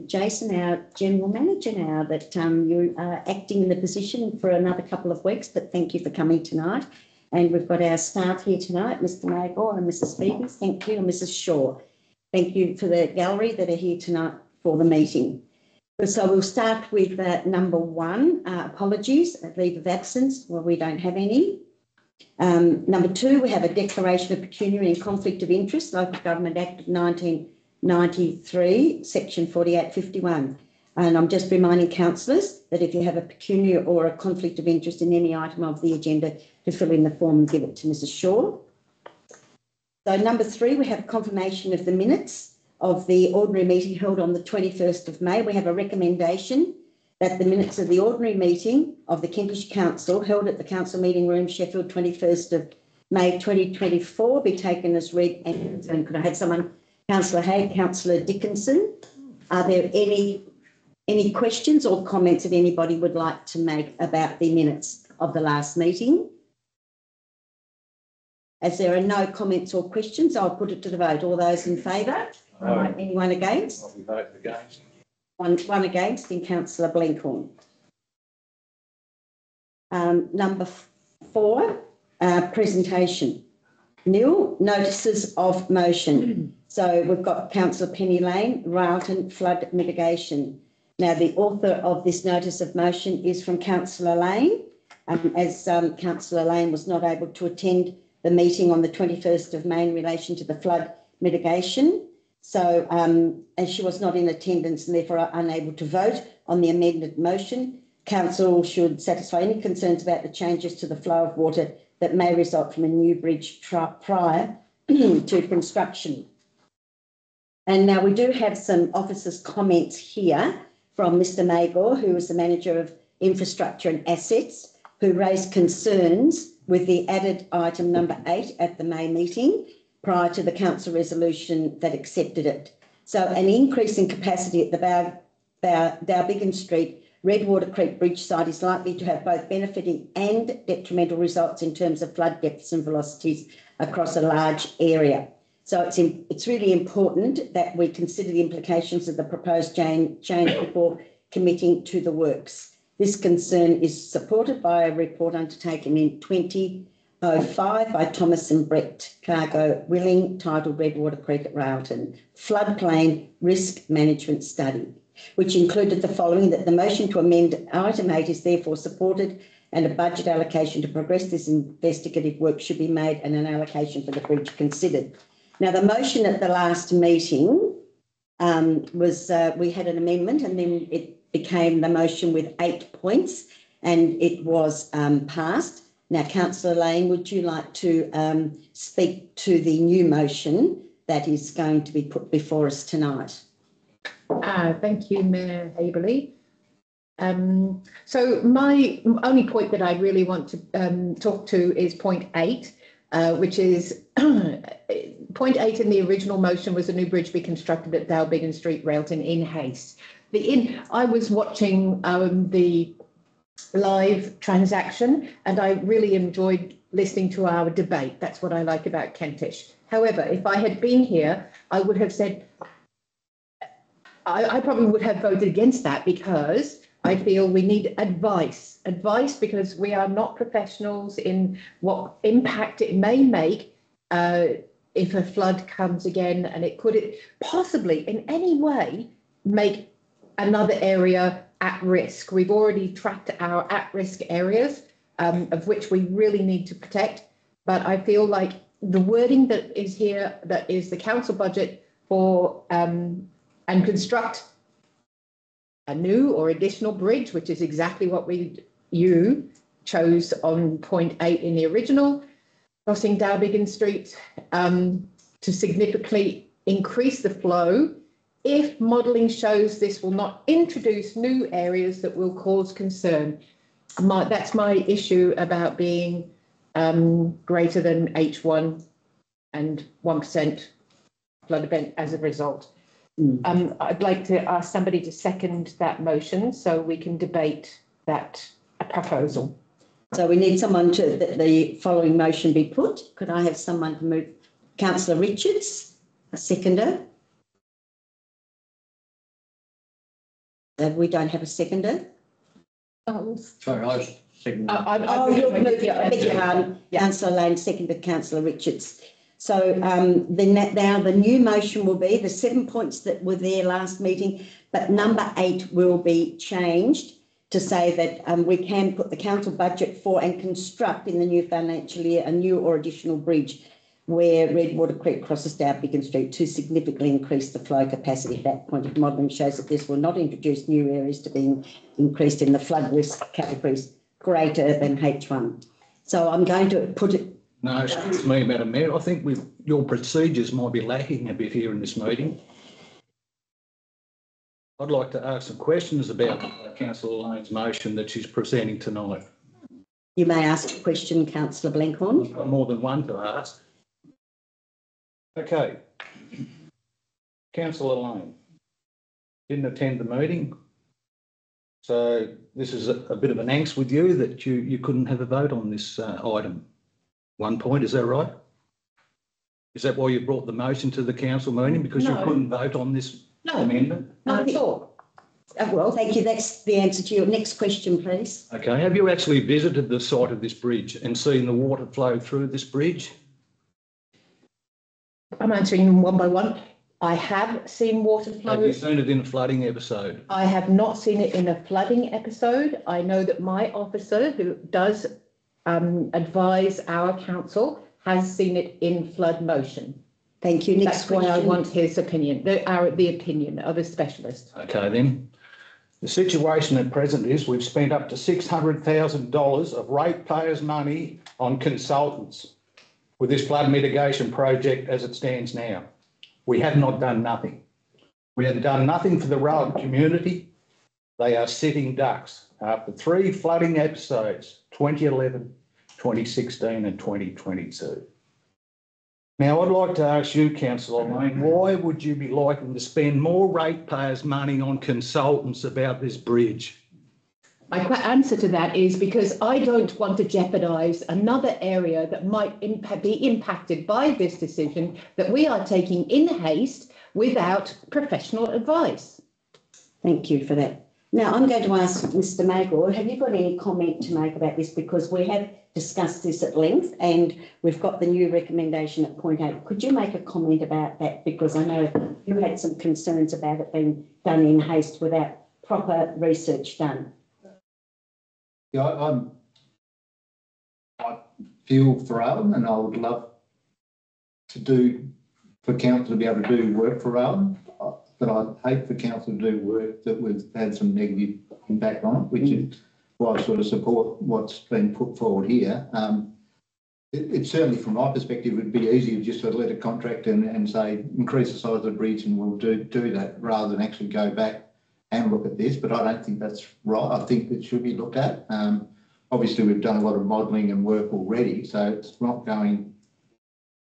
Jason, our General Manager now, that you are acting in the position for another couple of weeks, but thank you for coming tonight. And we've got our staff here tonight, Mr Magor and Mrs Phoebe, thank you, and Mrs Shaw. Thank you for the gallery that are here tonight for the meeting. So we'll start with number 1, apologies, leave of absence. Well, we don't have any. Number 2, we have a declaration of pecuniary and conflict of interest, Local Government Act of 1993, Section 4851. And I'm just reminding councillors that if you have a pecuniary or a conflict of interest in any item of the agenda, to fill in the form and give it to Mrs Shaw. So number 3, we have confirmation of the minutes of the ordinary meeting held on the 21st of May. We have a recommendation that the minutes of the ordinary meeting of the Kentish Council held at the Council Meeting Room, Sheffield, 21st of May 2024 be taken as read and confirmed. Could I have someone, Councillor Hay, Councillor Dickinson? Are there any questions or comments that anybody would like to make about the minutes of the last meeting? As there are no comments or questions, I'll put it to the vote. All those in favour? Anyone against? I'll be voting against. One against in Councillor Blenkhorn. Number 4, presentation. Nil, notices of motion. So we've got Councillor Penny Lane, Railton flood mitigation. Now, the author of this notice of motion is from Councillor Lane. As Councillor Lane was not able to attend the meeting on the 21st of May in relation to the flood mitigation. So as she was not in attendance and therefore unable to vote on the amended motion, Council should satisfy any concerns about the changes to the flow of water that may result from a new bridge prior to construction. And now we do have some officers' comments here from Mr Magor, who is the Manager of Infrastructure and Assets, who raised concerns with the added item number 8 at the May meeting prior to the council resolution that accepted it. So an increase in capacity at the Dowbiggin Street Redwater Creek Bridge site is likely to have both benefiting and detrimental results in terms of flood depths and velocities across a large area. So it's really important that we consider the implications of the proposed change before committing to the works. This concern is supported by a report undertaken in 2005 by Thomas and Brett Cargo Willing, titled Redwater Creek at Railton, Floodplain Risk Management Study, which included the following: that the motion to amend item 8 is therefore supported and a budget allocation to progress this investigative work should be made and an allocation for the bridge considered. Now, the motion at the last meeting was we had an amendment and then it became the motion with 8 points and it was passed. Now, Councillor Lane, would you like to speak to the new motion that is going to be put before us tonight? Thank you, Mayor Haberley. So my only point that I really want to talk to is point 8, which is point 8 in the original motion was a new bridge be constructed at Dowbiggin Street, Railton in haste. I was watching the live transaction and I really enjoyed listening to our debate. That's what I like about Kentish. However, if I had been here, I would have said, I probably would have voted against that because I feel we need advice because we are not professionals in what impact it may make if a flood comes again, and it could possibly in any way make another area at risk. We've already tracked our at-risk areas, of which we really need to protect. But I feel like the wording that is here, that is the council budget for and construct a new or additional bridge, which is exactly what you chose on point 8 in the original, crossing Dowbiggin Street, to significantly increase the flow if modelling shows this will not introduce new areas that will cause concern. That's my issue about being greater than H1 and 1% flood event as a result. I'd like to ask somebody to second that motion so we can debate that proposal. So we need someone to, that the following motion be put. Could I have someone to move? Councillor Richards, a seconder. We don't have a seconder. Sorry, I was second. Beg your pardon. Councillor Lane, seconded Councillor Richards. So now the new motion will be the 7 points that were there last meeting, but number 8 will be changed to say that we can put the council budget for and construct in the new financial year a new or additional bridge where Redwater Creek crosses down Biggin Street to significantly increase the flow capacity. That point of modelling shows that this will not introduce new areas to being increased in the flood risk categories greater than H1. So I'm going to put it. No, excuse me, Madam Mayor. I think your procedures might be lacking a bit here in this meeting. I'd like to ask some questions about Councillor Lane's motion that she's presenting tonight. You may ask a question, Councillor Blenkhorn. I've got more than one to ask. Okay. Councillor Lane didn't attend the meeting. So this is a bit of an angst with you that you couldn't have a vote on this item. 1 point, is that right? Is that why you brought the motion to the council meeting? Because you couldn't vote on this amendment? Not at all. Well, thank you. That's the answer to your next question, please. Okay. Have you actually visited the site of this bridge and seen the water flow through this bridge? I'm answering them one by one. I have seen water flow. Have you seen it in a flooding episode? I have not seen it in a flooding episode. I know that my officer, who does advise our council, has seen it in flood motion. Thank you. Next That's question. why I want his opinion, the opinion of a specialist. Okay, then. The situation at present is we've spent up to $600,000 of ratepayers' money on consultants with this flood mitigation project as it stands now. We have not done nothing. We have done nothing for the rural community. They are sitting ducks after 3 flooding episodes, 2011, 2016 and 2022. Now, I'd like to ask you, Councillor Lane, why would you be liking to spend more ratepayers' money on consultants about this bridge? My answer to that is because I don't want to jeopardise another area that might be impacted by this decision that we are taking in haste without professional advice. Thank you for that. Now, I'm going to ask Mr Magor, have you got any comment to make about this? Because we have discussed this at length and we've got the new recommendation at point 8. Could you make a comment about that? Because I know you had some concerns about it being done in haste without proper research done. Yeah, I feel for Arden and I would love for council to be able to do work for Arden, but I'd hate for council to do work that would have some negative impact on it, which is why I sort of support what's been put forward here. It certainly, from my perspective, would be easier just to let a contract and say increase the size of the bridge and we'll do that rather than actually go back and look at this. But I don't think that's right. I think it should be looked at. Obviously, we've done a lot of modelling and work already, so it's not going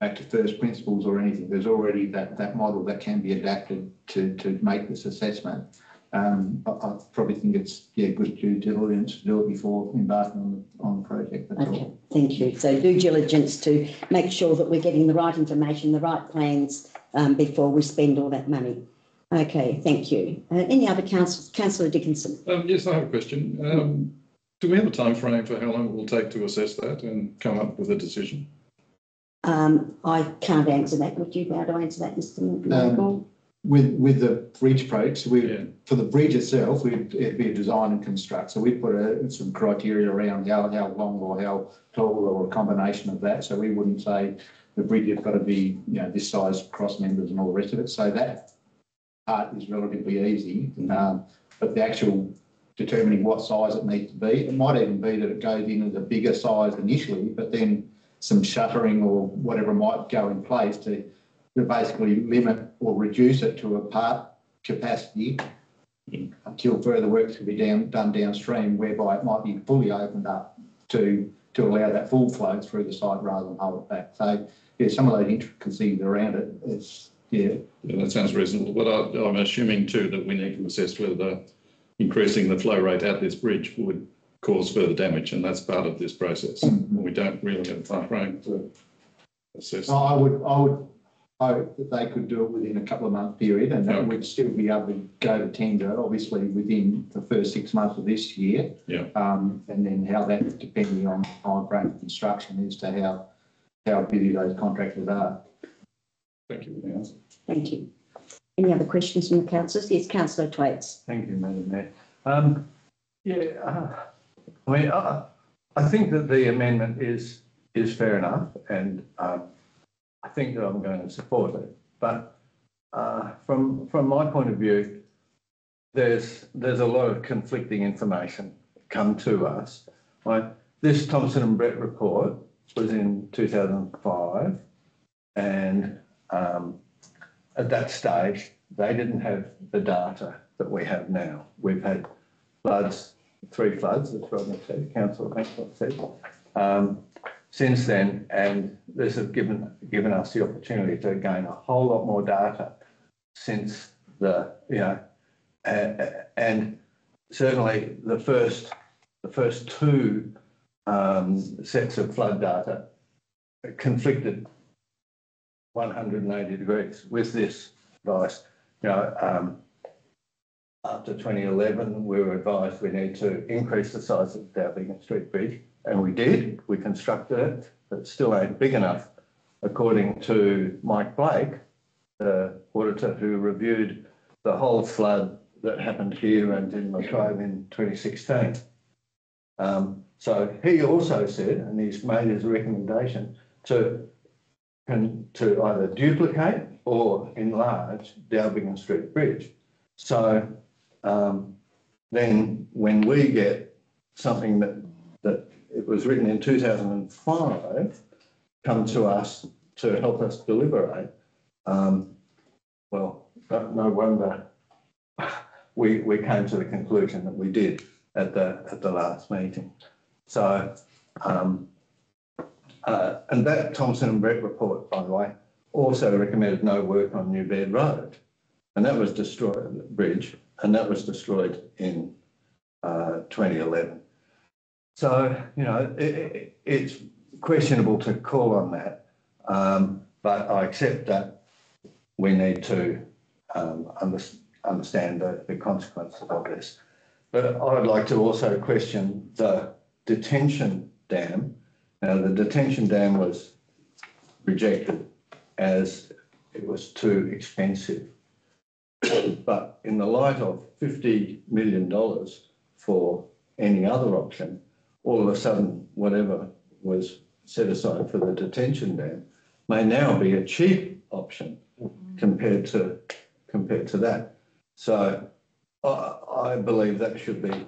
back to first principles or anything. There's already that model that can be adapted to make this assessment. I probably think it's good due diligence to do it before embarking on the project. Okay, thank you. So due diligence to make sure that we're getting the right information, the right plans before we spend all that money. Okay, thank you. Any other councillors? Councillor Dickinson. Yes, I have a question. Do we have a time frame for how long it will take to assess that and come up with a decision? I can't answer that. Would you be able to answer that, Mr Michael? With the bridge approach, for the bridge itself, it'd be a design and construct. So we put some criteria around how long or how tall or a combination of that. So we wouldn't say the bridge has got to be this size, cross members and all the rest of it. So that part is relatively easy. But the actual determining what size it needs to be, it might even be that it goes in as a bigger size initially, but then some shuttering or whatever might go in place to basically limit or reduce it to a part capacity until further works can be done downstream, whereby it might be fully opened up to allow that full flow through the site rather than hold it back. So some of those intricacies around it is that sounds reasonable, but I'm assuming too that we need to assess whether increasing the flow rate at this bridge would cause further damage, and that's part of this process. We don't really have a time frame to assess. I hope that they could do it within a couple of month period, and that we'd still be able to go to tender, obviously within the first 6 months of this year. Yeah. And then how that, depending on time frame of construction, as to how busy those contractors are. Thank you. Thank you. Any other questions from the councillors? Yes, councillor Thwaites. Thank you, Madam Mayor. I mean, I think that the amendment is fair enough, and I think that I'm going to support it. But from my point of view, there's a lot of conflicting information come to us. Right? This Thompson and Brett report was in 2005, and at that stage, they didn't have the data that we have now. We've had floods, 3 floods, as Rodney said, Councillor Maxwell said, since then, and this has given us the opportunity to gain a whole lot more data since the, and certainly the first 2 sets of flood data conflicted 180 degrees with this advice. After 2011, we were advised we need to increase the size of the Dowbingham Street Bridge, and we did. We constructed it, but it still ain't big enough, according to Mike Blake, the auditor who reviewed the whole flood that happened here and in Latrobe in 2016. So he also said, and he's made his recommendation to either duplicate or enlarge Dowbingham Street Bridge. So then when we get something that it was written in 2005 come to us to help us deliberate, well, no wonder we came to the conclusion that we did at the last meeting. So, and that Thompson and Brett report, by the way, also recommended no work on New Bed Road, and that was destroyed, the bridge, and that was destroyed in 2011. So, it's questionable to call on that, but I accept that we need to understand the consequences of this. But I'd like to also question the detention dam. Now, the detention dam was rejected as it was too expensive. But in the light of $50 million for any other option, all of a sudden, whatever was set aside for the detention dam may now be a cheap option compared to that. So I believe that should be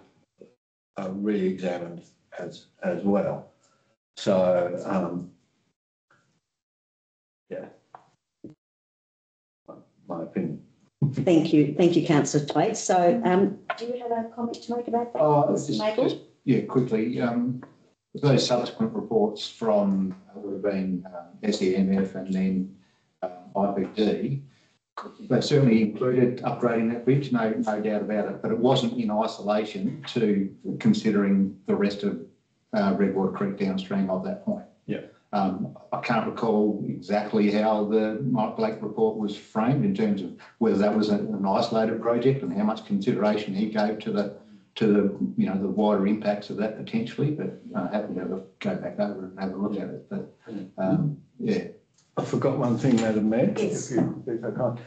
re-examined as well. So yeah, my opinion. Thank you, Councillor Thwaites. So, do you have a comment to make about that? Just quickly. Those subsequent reports from would have been SEMF and then IPD. They certainly included upgrading that bridge, no doubt about it. But it wasn't in isolation to considering the rest of Redwater Creek downstream of that point. Yeah. I can't recall exactly how the Mike Blake report was framed in terms of whether that was an isolated project and how much consideration he gave to the the wider impacts of that potentially. But happy to go back over and have a look at it. But yeah. I forgot one thing, Madam Mayor, yes. if I can't.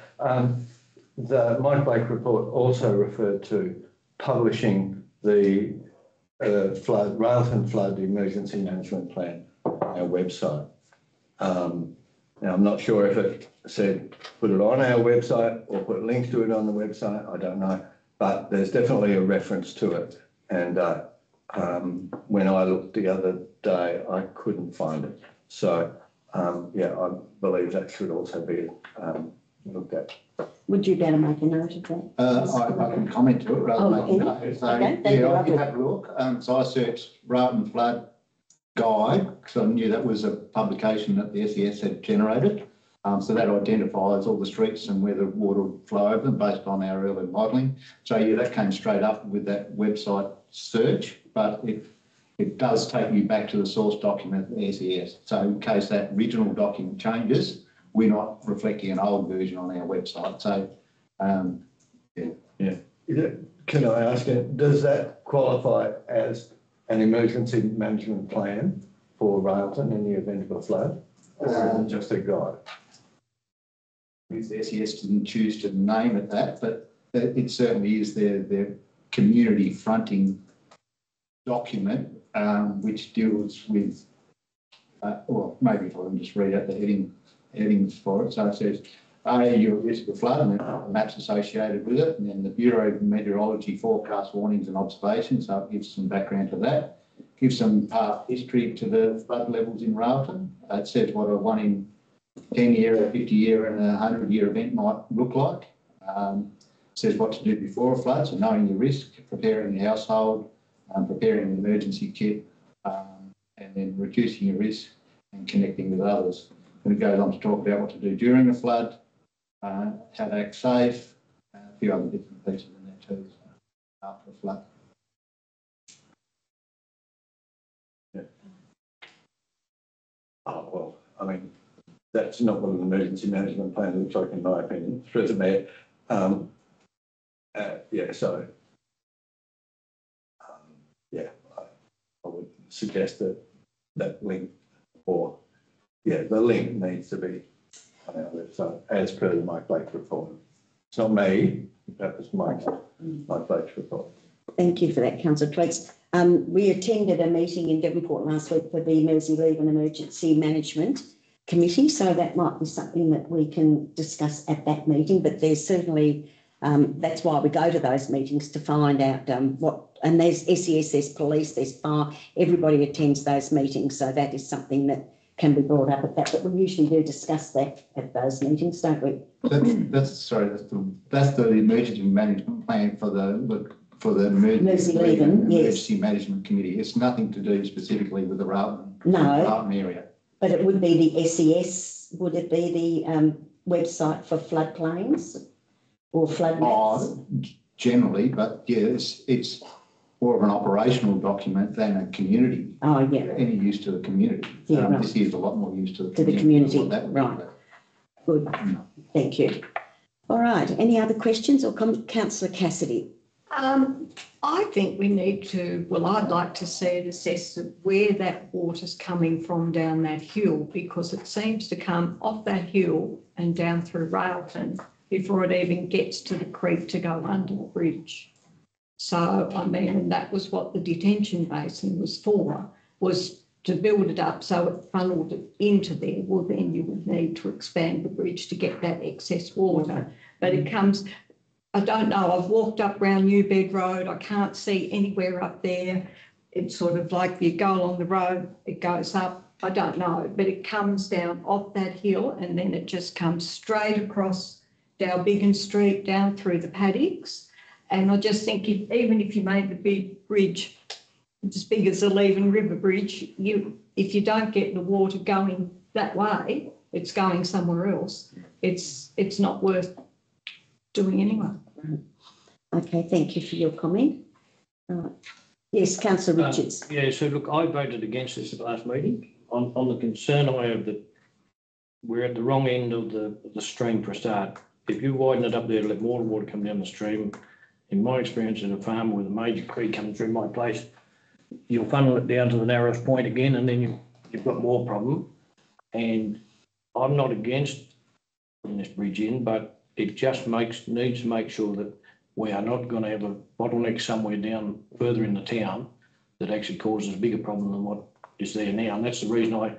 The Mike Blake report also referred to publishing the Railton Flood Emergency Management Plan on our website. Now, I'm not sure if it said put it on our website or put links to it on the website, I don't know, but there's definitely a reference to it. And when I looked the other day, I couldn't find it. So, yeah, I believe that should also be looked at. Would you better make a note of that? I can comment to it rather than make a note. So, okay, yeah, I did have a look. So I searched Railton Flood Guide because I knew that was a publication that the SES had generated. So that identifies all the streets and where the water would flow over them based on our early modelling. So yeah, that came straight up with that website search, but it does take you back to the source document of the SES. So in case that original document changes, we're not reflecting an old version on our website. So, Can I ask you, does that qualify as an emergency management plan for Railton in the event of a flood? Or is it just a guide? if the SES didn't choose to name it that, but it certainly is their community fronting document, which deals with, well, maybe if I can just read out the headings for it. So it says, you're at risk of flood, and then maps associated with it, and then the Bureau of Meteorology forecast warnings and observations, so it gives some background to that. Gives some past history to the flood levels in Railton. It says what a 1 in 10 year, a 50 year and a 100 year event might look like. Says what to do before a flood, so knowing your risk, preparing the household, preparing an emergency kit, and then reducing your risk and connecting with others. And it goes on to talk about what to do during a flood, how to act safe, a few other different pieces in there too, so after a flood. Oh, well, I mean, that's not what an emergency management plan looks like, in my opinion, through the mayor. Yeah, so, yeah, I would suggest that link, or, yeah, the link needs to be on our website as per the Mike Blake report. It's not me, that was Mike Blake's report. Thank you for that, Councillor Twigs. We attended a meeting in Devonport last week for the Emergency Leave and Emergency Management Committee, so that might be something that we can discuss at that meeting, but there's certainly, that's why we go to those meetings, to find out what, and there's SES, there's police, there's fire, everybody attends those meetings, so that is something that can be brought up at that, but we usually do discuss that at those meetings, don't we? That's the emergency management plan for the emergency management committee. It's nothing to do specifically with the Railton area. But it would be the SES, would it be the website for floodplains or flood maps? Generally, but yes, it's more of an operational document than a community. Oh, yeah. Any use to the community. Yeah, right. This is a lot more use to the community. Right. Good. Thank you. All right. Any other questions or comments? Councillor Cassidy. I think we need to, well, I'd like to see it assessed of where that water's coming from down that hill, because it seems to come off that hill and down through Railton before it even gets to the creek to go under the bridge. So, I mean, and that was what the detention basin was for, was to build it up so it funneled it into there. Well, then you would need to expand the bridge to get that excess water. But it comes, I don't know, I've walked up round New Bed Road, I can't see anywhere up there. It's sort of like you go along the road, it goes up, I don't know, but it comes down off that hill and then it just comes straight across Dalbigan Street, down through the paddocks. And I just think even if you made the big bridge as big as the Leven River Bridge, if you don't get the water going that way, it's going somewhere else. It's not worth doing anyway. Okay, thank you for your comment. Yes, Councillor Richards. Yeah, so look, I voted against this at the last meeting on the concern I have that we're at the wrong end of the stream for a start. If you widen it up there to let more water come down the stream, in my experience as a farmer with a major creek coming through my place, you'll funnel it down to the narrowest point again, and then you've got more problem. And I'm not against putting this bridge in, but it just needs to make sure that we are not going to have a bottleneck somewhere down further in the town that actually causes a bigger problem than what is there now. And that's the reason I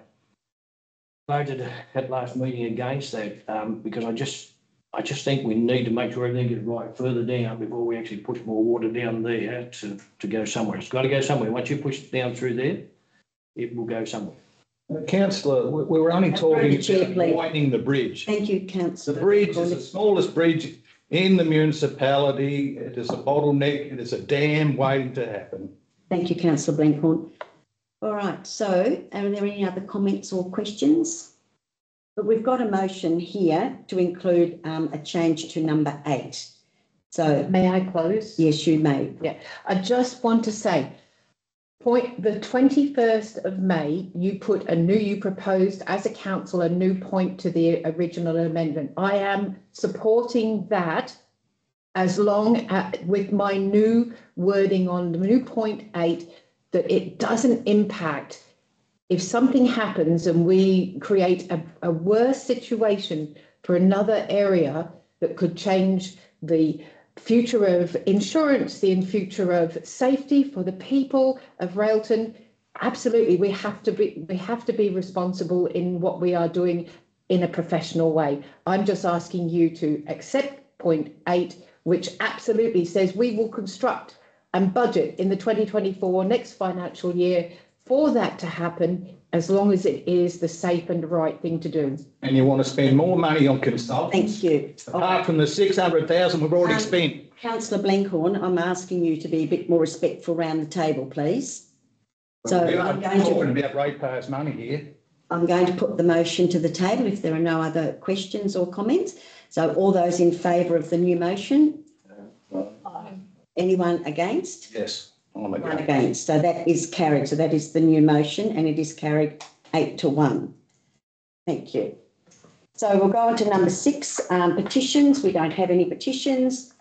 voted at last meeting against that, because I just think we need to make sure everything gets right further down before we actually push more water down there to go somewhere. It's got to go somewhere. Once you push it down through there, it will go somewhere. Councillor, we were only talking about widening the bridge. Thank you, Councillor. The bridge is the smallest bridge in the municipality. It is a bottleneck. It is a dam waiting to happen. Thank you, Councillor Blenkhorn. All right, so are there any other comments or questions? But we've got a motion here to include a change to number 8. So may I close? Yes, you may. Yeah, I just want to say, The 21st of May, you proposed as a council a new point to the original amendment. I am supporting that as long with my new wording on the new point 8, that it doesn't impact if something happens and we create a worse situation for another area that could change the future of insurance, the future of safety for the people of Railton. Absolutely, we have to be responsible in what we are doing in a professional way. I'm just asking you to accept point 8, which absolutely says we will construct and budget in the 2024 next financial year for that to happen, as long as it is the safe and right thing to do. And you want to spend more money on consultants? Thank you. Apart from the 600,000 we've already spent. Councillor Blenkhorn, I'm asking you to be a bit more respectful around the table, please. So I'm going talking about ratepayers' money here. I'm going to put the motion to the table if there are no other questions or comments. So all those in favour of the new motion? Anyone against? Yes. One against. So that is carried. So that is the new motion, and it is carried 8-1. Thank you. So we'll go on to number 6, petitions. We don't have any petitions.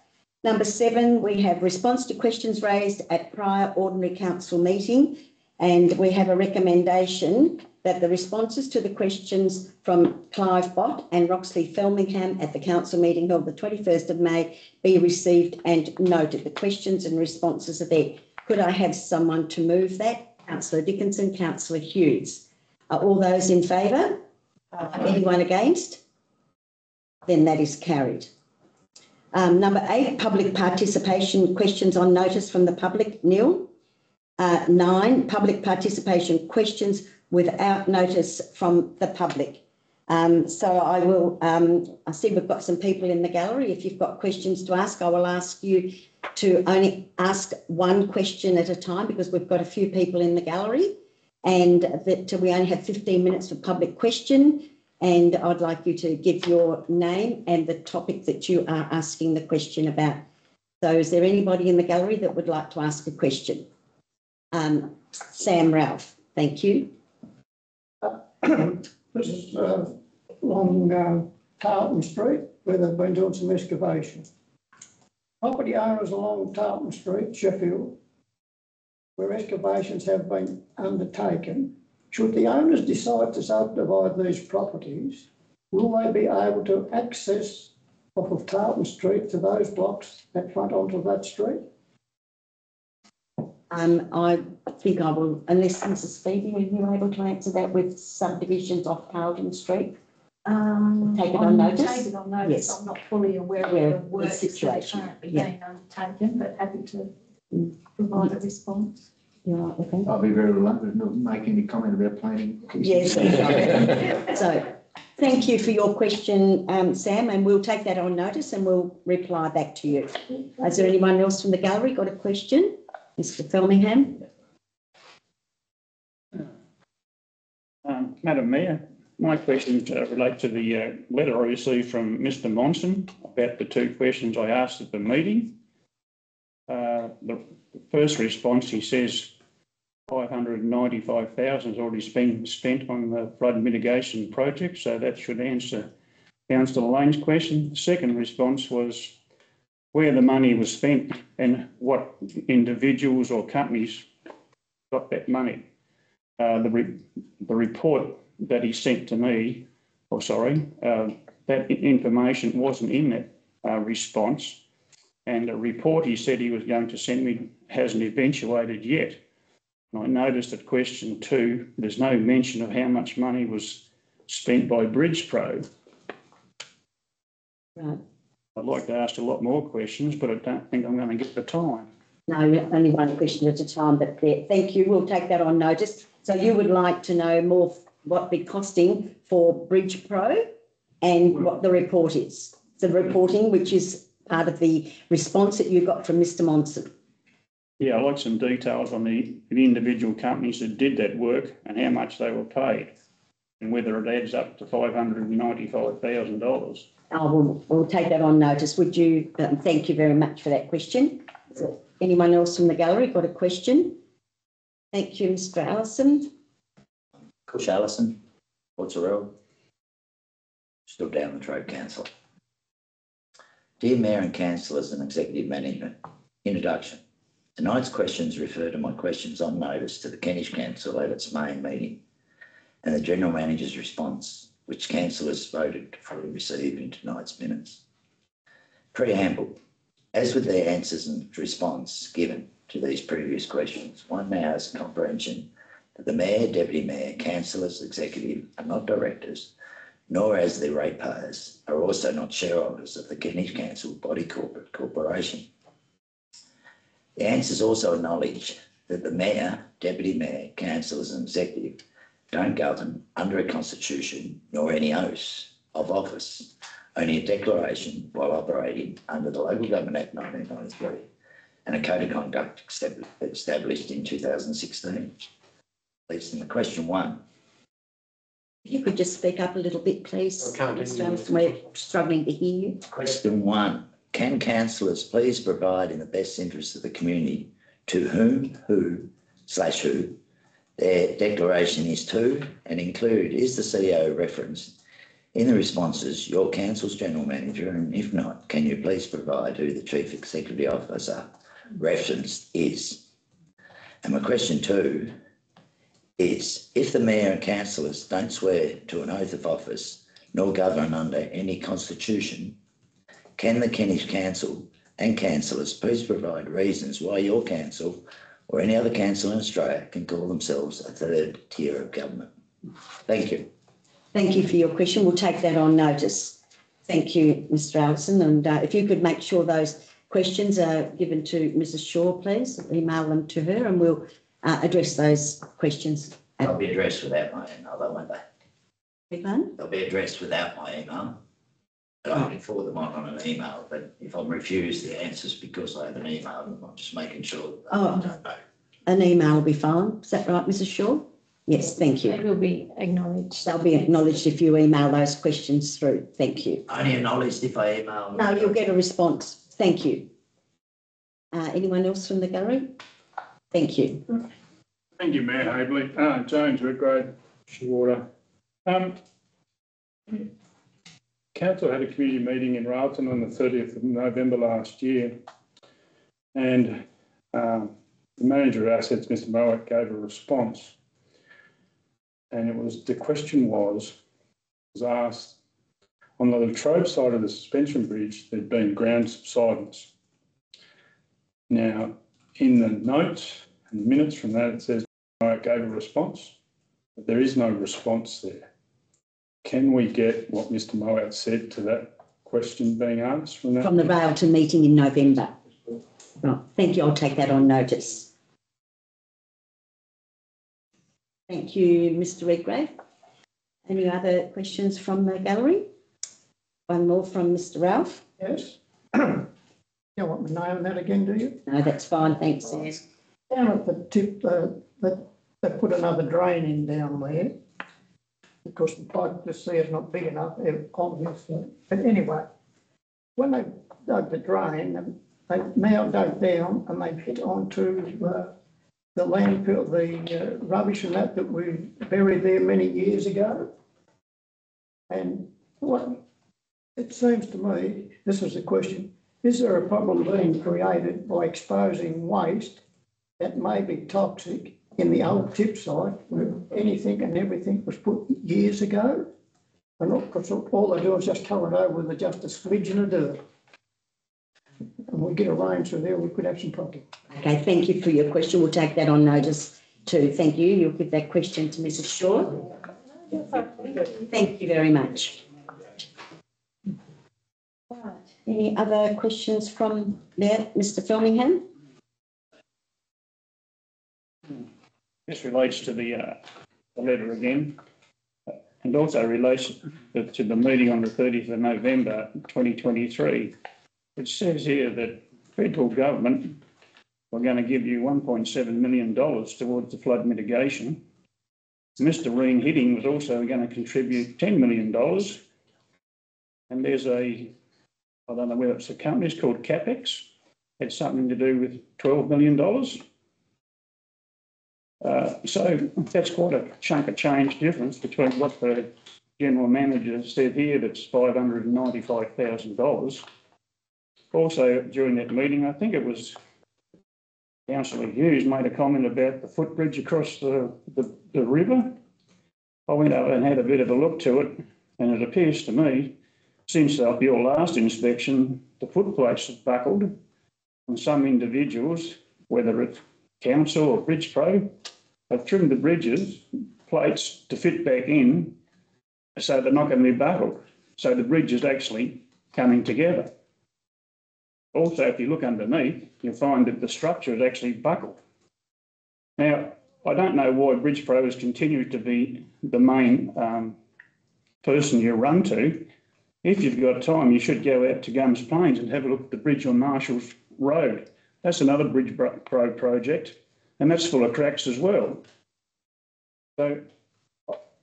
Number 7, we have response to questions raised at prior ordinary council meeting, and we have a recommendation that the responses to the questions from Clive Bott and Roxley Felmingham at the council meeting held the 21st of May be received and noted. The questions and responses are there. Could I have someone to move that? Councillor Dickinson, Councillor Hughes. Are all those in favour? Anyone against? Then that is carried. Number 8, public participation questions on notice from the public. Neil. 9, public participation questions without notice from the public. So I will, I see we've got some people in the gallery. If you've got questions to ask, I will ask you to only ask one question at a time, because we've got a few people in the gallery, and that we only have 15 minutes for public question. And I'd like you to give your name and the topic that you are asking the question about. So is there anybody in the gallery that would like to ask a question? Sam Ralph, thank you. This is along Tarleton Street, where they've been doing some excavation. Property owners along Tarleton Street, Sheffield, where excavations have been undertaken, should the owners decide to subdivide these properties, will they be able to access off of Tarleton Street to those blocks that front onto that street? I think I will, unless Mrs. Speedy, are you able to answer that with subdivisions off Carlton Street? Take it on notice? Take it on notice. Yes. I'm not fully aware of the work that's currently being undertaken, but happy to provide a response. You're right with that? I'll be very reluctant to make any comment about planning. Yes. So thank you for your question, Sam, and we'll take that on notice and we'll reply back to you. Is there anyone else from the gallery got a question? Mr. Felmingham. Madam Mayor, my questions relate to the letter I received from Mr. Monson about the 2 questions I asked at the meeting. The first response, he says 595,000 has already been spent on the flood mitigation project, so that should answer Councillor Lane's question. The second response was where the money was spent and what individuals or companies got that money. The report that he sent to me, that information wasn't in that response, and the report he said he was going to send me hasn't eventuated yet. And I noticed at question 2, there's no mention of how much money was spent by BridgePro. Right. I'd like to ask a lot more questions, but I don't think I'm going to get the time. No, only one question at a time, but thank you. We'll take that on notice. So you would like to know more what the costing for BridgePro and what the report is. The reporting, which is part of the response that you got from Mr. Monson. Yeah, I'd like some details on the individual companies that did that work and how much they were paid and whether it adds up to $595,000. We'll take that on notice. Would you, thank you very much for that question. So anyone else from the gallery got a question? Thank you, Mr Allison. Cush Allison, Portzarell, stood down the Trade Council. Dear Mayor and Councillors and Executive Management, introduction. Tonight's questions refer to my questions on notice to the Kentish Council at its main meeting and the General Manager's response, which councillors voted to fully receive in tonight's minutes. Preamble. As with their answers and response given to these previous questions, one now has comprehension that the Mayor, Deputy Mayor, Councillors, Executive are not directors, nor as their ratepayers, are also not shareholders of the Kentish Council body corporate corporation. The answers also acknowledge that the Mayor, Deputy Mayor, Councillors and Executive don't govern under a constitution nor any oath of office, only a declaration while operating under the Local Government Act 1993 and a code of conduct established in 2016. Leads to question one. If you could just speak up a little bit, please. Mr Allison, we're struggling to hear you. Question one. Can councillors please provide in the best interest of the community to whom, who their declaration is to, and include is the CEO referenced in the responses your council's general manager, and if not, can you please provide who the chief executive officer referenced is? And my question two is, if the mayor and councillors don't swear to an oath of office nor govern under any constitution, can the Kentish Council and councillors please provide reasons why your council or any other council in Australia can call themselves a third tier of government? Thank you. Thank you for your question. We'll take that on notice. Thank you, Mr Allison. And if you could make sure those questions are given to Mrs Shaw, please, email them to her and we'll address those questions. They'll be addressed without my email, though, won't they? Beg pardon? They'll be addressed without my email. I can forward them on an email, but if I'm refused the answers because I have an email, I'm just making sure that I don't know. An email will be fine. Is that right, Mrs Shaw? Yes, thank you. It will be acknowledged. They'll be acknowledged if you email those questions through. Thank you. Only acknowledged if I email them. No, you'll get a response. Thank you. Anyone else from the gallery? Thank you. Thank you, Mayor Habley. James Whitgrave, Shewater. Council had a community meeting in Railton on the 30th of November last year, and the manager of assets, Mr Mowat, gave a response, and the question was asked, on the Latrobe side of the suspension bridge, there'd been ground subsidence. Now, in the notes and minutes from that, it says Mowat gave a response, but there is no response there. Can we get what Mr Mowat said to that question being asked from that? From the Railton meeting in November. Right, thank you. I'll take that on notice. Thank you, Mr Redgrave. Any other questions from the gallery? One more from Mr Ralph. Yes. You don't want my name on that again, do you? No, that's fine, thanks. Down at the tip, they put another drain in down there because the pipe to see is not big enough, obviously. But anyway, when they dug the drain, they now dug down and they hit onto the landfill, the rubbish and that we buried there many years ago. And what it seems to me, this is the question, is there a problem being created by exposing waste that may be toxic in the old tip site where anything and everything was put years ago? And because all they do is just cover it over with just a smidgen of dirt. And we get a rain through there, we could have some problem. Okay, thank you for your question. We'll take that on notice too. Thank you. You'll give that question to Mrs Shaw. Thank you very much. Right. Any other questions from there, Mr Felmingham? This relates to the letter again, and also relates to the meeting on the 30th of November 2023. It says here that federal government are going to give you $1.7 million towards the flood mitigation. Mr Reen Hitting was also going to contribute $10 million. And there's I don't know whether it's a company, it's called CapEx. It's something to do with $12 million. So that's quite a chunk of change difference between what the general manager said here, that's $595,000. Also, during that meeting, I think it was Councillor Hughes made a comment about the footbridge across the river. I went over and had a bit of a look to it, and it appears to me, since your last inspection, the footplates have buckled, and some individuals, whether it's council or Bridge Pro, have trimmed the bridges plates to fit back in, so they're not going to be buckled. So the bridge is actually coming together. Also, if you look underneath, you'll find that the structure is actually buckled. Now, I don't know why Bridge Pro has continued to be the main person you run to. If you've got time, you should go out to Gums Plains and have a look at the bridge on Marshall's Road. That's another Bridge Pro project, and that's full of cracks as well. So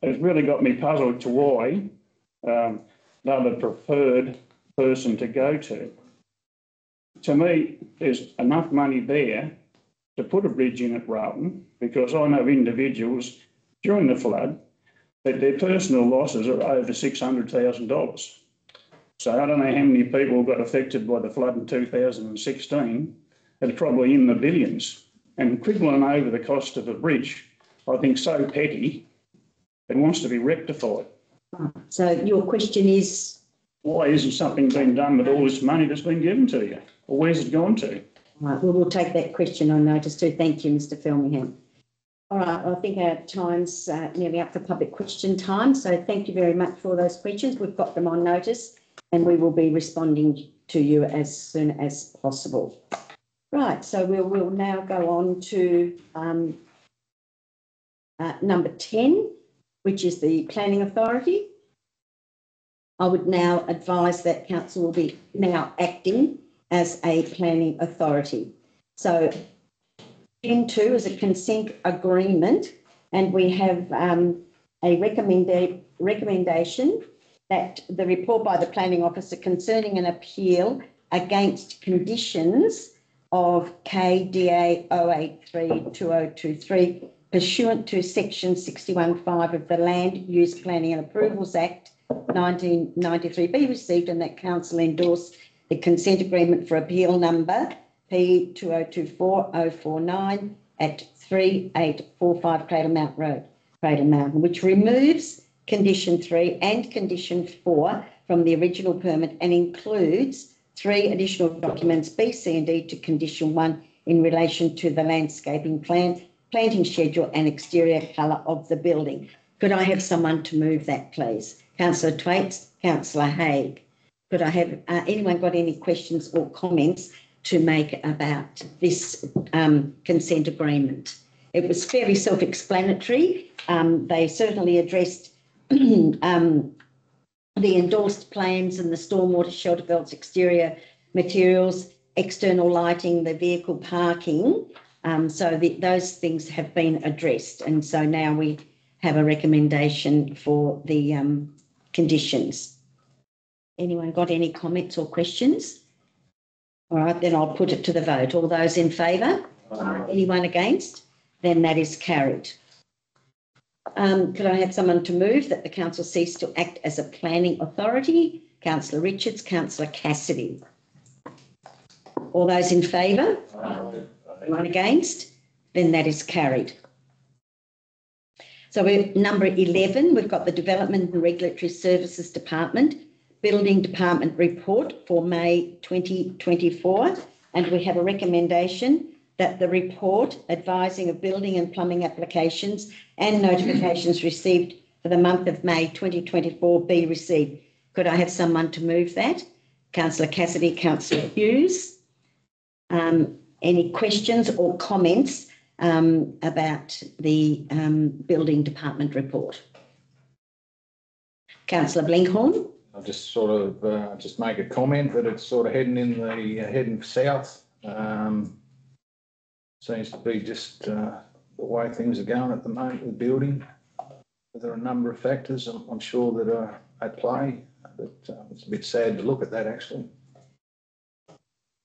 it's really got me puzzled to why they're the preferred person to go to. To me, there's enough money there to put a bridge in at Rowton, because I know individuals during the flood that their personal losses are over $600,000. So I don't know how many people got affected by the flood in 2016. It's probably in the billions. And quibbling over the cost of a bridge, I think, so petty, it wants to be rectified. So your question is? Why isn't something being done with all this money that's been given to you? Or where's it gone to? Right, well, we'll take that question on notice too. Thank you, Mr Felmingham. All right, I think our time's nearly up for public question time. So thank you very much for those questions. We've got them on notice and we will be responding to you as soon as possible. Right, so we'll now go on to number 10, which is the Planning Authority. I would now advise that council will be now acting as a planning authority. So 10.2 is a consent agreement, and we have a recommendation that the report by the planning officer concerning an appeal against conditions of KDA 083-2023 pursuant to section 61(5) of the Land Use Planning and Approvals Act 1993 be received, and that council endorse the consent agreement for appeal number P2024-049 at 3845 Cradle Mount Road, Cradle Mountain, which removes condition 3 and condition 4 from the original permit and includes 3 additional documents B, C and D to condition 1 in relation to the landscaping plan, planting schedule and exterior colour of the building. Could I have someone to move that, please? Councillor Thwaites, Councillor Haig. Could I have anyone got any questions or comments to make about this consent agreement? It was fairly self-explanatory. They certainly addressed the endorsed plans and the stormwater shelter belts, exterior materials, external lighting, the vehicle parking. So those things have been addressed. And so now we have a recommendation for the conditions. Anyone got any comments or questions? All right, then I'll put it to the vote. All those in favour? Anyone against? Then that is carried. Could I have someone to move that the council cease to act as a planning authority? Councillor Richards, Councillor Cassidy. All those in favour? Anyone against? Then that is carried. So we're number 11, we've got the Development and Regulatory Services Department, Building Department report for May 2024, and we have a recommendation that the report advising of building and plumbing applications and notifications received for the month of May 2024 be received. Could I have someone to move that? Councillor Cassidy, Councillor Hughes. Any questions or comments about the Building Department report? Councillor Blinkhorn. I'll just sort of just make a comment that it's sort of heading south. Seems to be just the way things are going at the moment with building. There are a number of factors I'm sure that are at play, but it's a bit sad to look at that actually.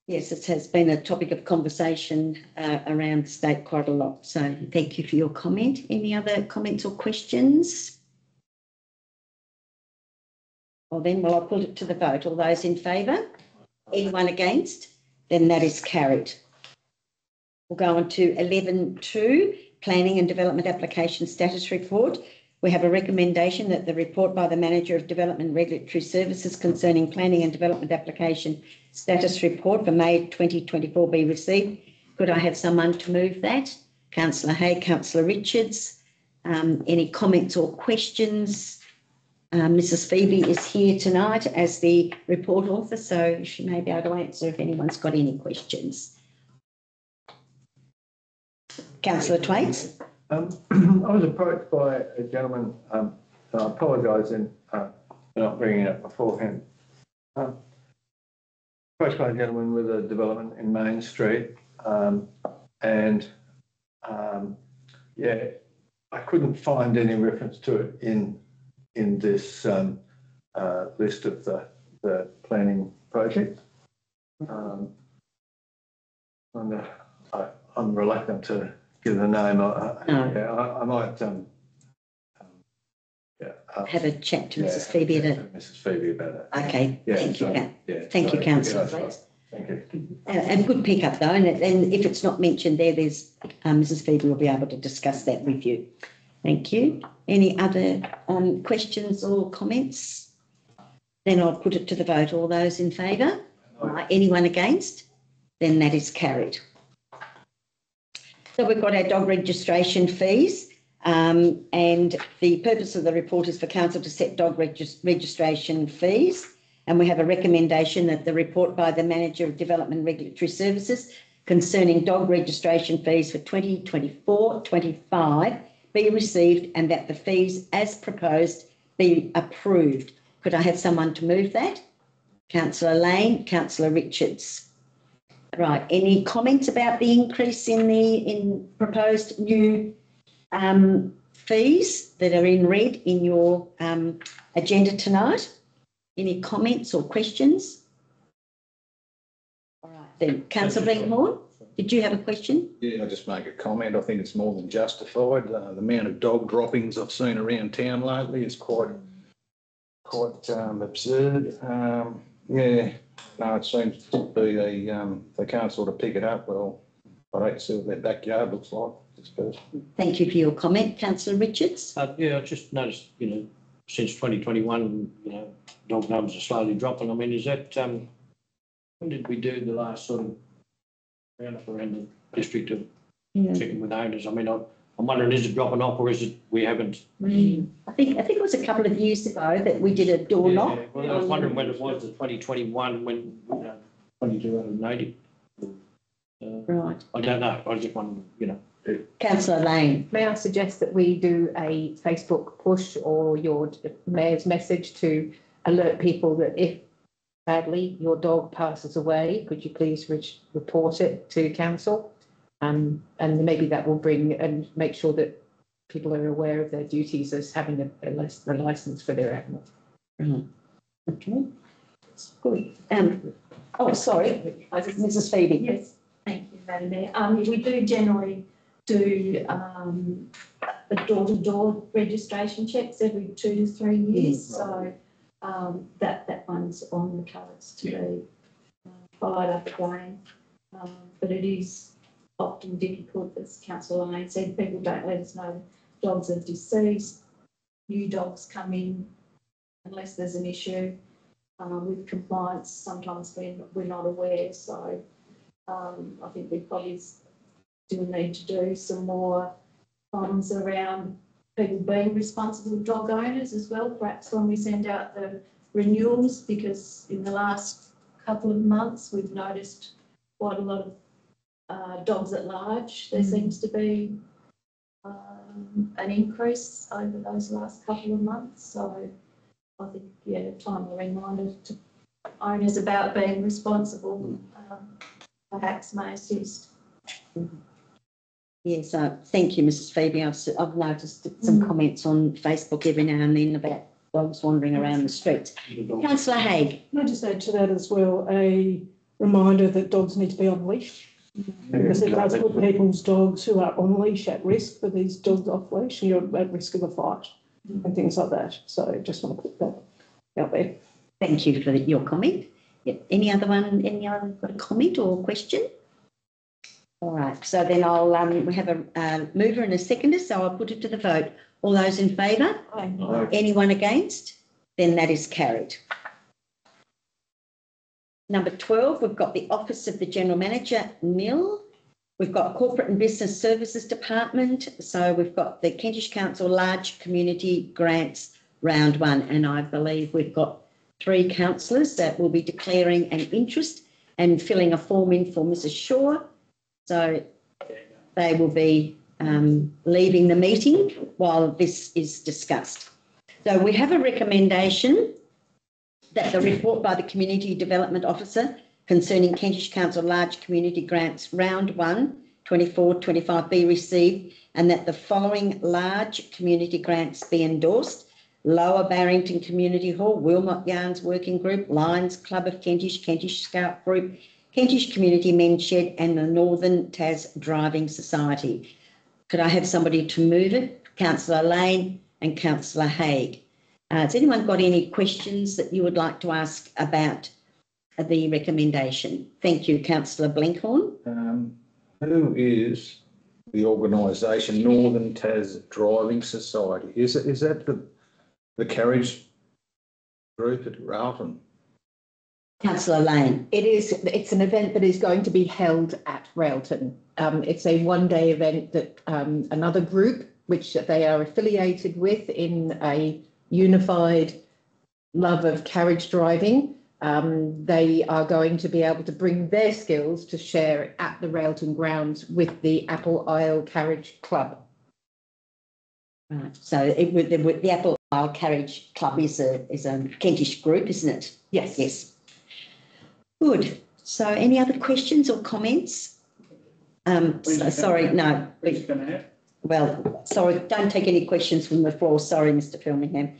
Yes, it has been a topic of conversation around the state quite a lot. So thank you for your comment. Any other comments or questions? Well, then, I'll put it to the vote. All those in favour? Anyone against? Then that is carried. We'll go on to 11.2, Planning and Development Application Status Report. We have a recommendation that the report by the Manager of Development Regulatory Services concerning Planning and Development Application Status Report for May 2024 be received. Could I have someone to move that? Councillor Hay, Councillor Richards. Any comments or questions? Mrs. Phoebe is here tonight as the report author, so she may be able to answer if anyone's got any questions. Councillor Twaits. I was approached by a gentleman, and I apologise for not bringing it up beforehand. Approached by a gentleman with a development in Main Street, yeah, I couldn't find any reference to it in this list of the planning project. I'm reluctant to give the name. I might have a chat to Mrs. Phoebe. Mrs. Phoebe about it. Okay, Yeah, thank you. Yeah, Thank you, Councillor. Thank you. And good pick up though, and if it's not mentioned there, there's Mrs. Phoebe will be able to discuss that with you. Thank you. Any other questions or comments? Then I'll put it to the vote. All those in favour? Anyone against? Then that is carried. So we've got our dog registration fees, and the purpose of the report is for Council to set dog registration fees, and we have a recommendation that the report by the Manager of Development Regulatory Services concerning dog registration fees for 2024-25 be received and that the fees as proposed be approved. Could I have someone to move that? Councillor Lane, Councillor Richards. Right, any comments about the increase in proposed new fees that are in red in your agenda tonight? Any comments or questions? All right, then, Councillor Blenghorn, did you have a question? Yeah, I'll just make a comment. I think it's more than justified. The amount of dog droppings I've seen around town lately is quite absurd. Yeah, no, it seems to be they can't sort of pick it up. Well, I don't see what their backyard looks like. Thank you for your comment, Councillor Richards. Yeah, I just noticed, since 2021, dog numbers are slowly dropping. I mean, is that, when did we do the last sort of roundup around the district of checking with owners? I mean, I'm wondering, is it dropping off or is it we haven't? I think it was a couple of years ago that we did a door knock. Well, I was wondering when it was the 2021 when 2280. Right. I don't know. I just wondered, Councillor Lane. May I suggest that we do a Facebook push or your mayor's message to alert people that if badly your dog passes away, could you please report it to council? And maybe that will bring and make sure that people are aware of their duties as having a licence for their animal. Okay, good. Sorry, Mrs. Phoebe. Yes, thank you, Madam Mayor. We do generally do a door-to-door registration checks every 2 to 3 years. So that one's on the cards to be followed up again. But it is often difficult, as Councillor Lane said, people don't let us know dogs are deceased, new dogs come in unless there's an issue with compliance. Sometimes we're not aware, so I think we probably still need to do some more comms around people being responsible dog owners as well, perhaps when we send out the renewals, because in the last couple of months we've noticed quite a lot of dogs at large. There seems to be an increase over those last couple of months. So I think, timely reminder to owners about being responsible perhaps may assist. Yes, thank you, Mrs. Phoebe. I've noticed some comments on Facebook every now and then about dogs wandering around the streets. Councillor Haig. Can I just add to that as well? A reminder that dogs need to be on leash. Because it does put people's dogs who are on leash at risk for these dogs off leash, and you're at risk of a fight and things like that. So just want to put that out there. Thank you for your comment. Yeah. Any other comment or question? All right, so then I'll, we have a mover and a seconder, so I'll put it to the vote. All those in favour? Aye. Anyone against? Then that is carried. Number 12, we've got the Office of the General Manager, NIL. We've got Corporate and Business Services Department. So we've got the Kentish Council Large Community Grants Round 1. And I believe we've got 3 councillors that will be declaring an interest and filling a form in for Mrs. Shaw. So they will be leaving the meeting while this is discussed. So we have a recommendation that the report by the Community Development Officer concerning Kentish Council Large Community Grants Round 1, 24-25 be received, and that the following large community grants be endorsed: Lower Barrington Community Hall, Wilmot Yarns Working Group, Lions Club of Kentish, Kentish Scout Group, Kentish Community Men's Shed, and the Northern Tas Driving Society. Could I have somebody to move it? Councillor Lane and Councillor Haig. Has anyone got any questions that you would like to ask about the recommendation? Thank you, Councillor Blenkhorn. Who is the organisation Northern Tas Driving Society? Is that the carriage group at Railton? Councillor Lane. It's an event that is going to be held at Railton. It's a one-day event that another group, which they are affiliated with in a unified love of carriage driving, they are going to be able to bring their skills to share at the Railton grounds with the Apple Isle Carriage Club. Right. So the Apple Isle Carriage Club is a Kentish group, isn't it? Yes. Yes. Good. So any other questions or comments? Sorry, no. Well, sorry, don't take any questions from the floor. Sorry, Mr. Filmingham.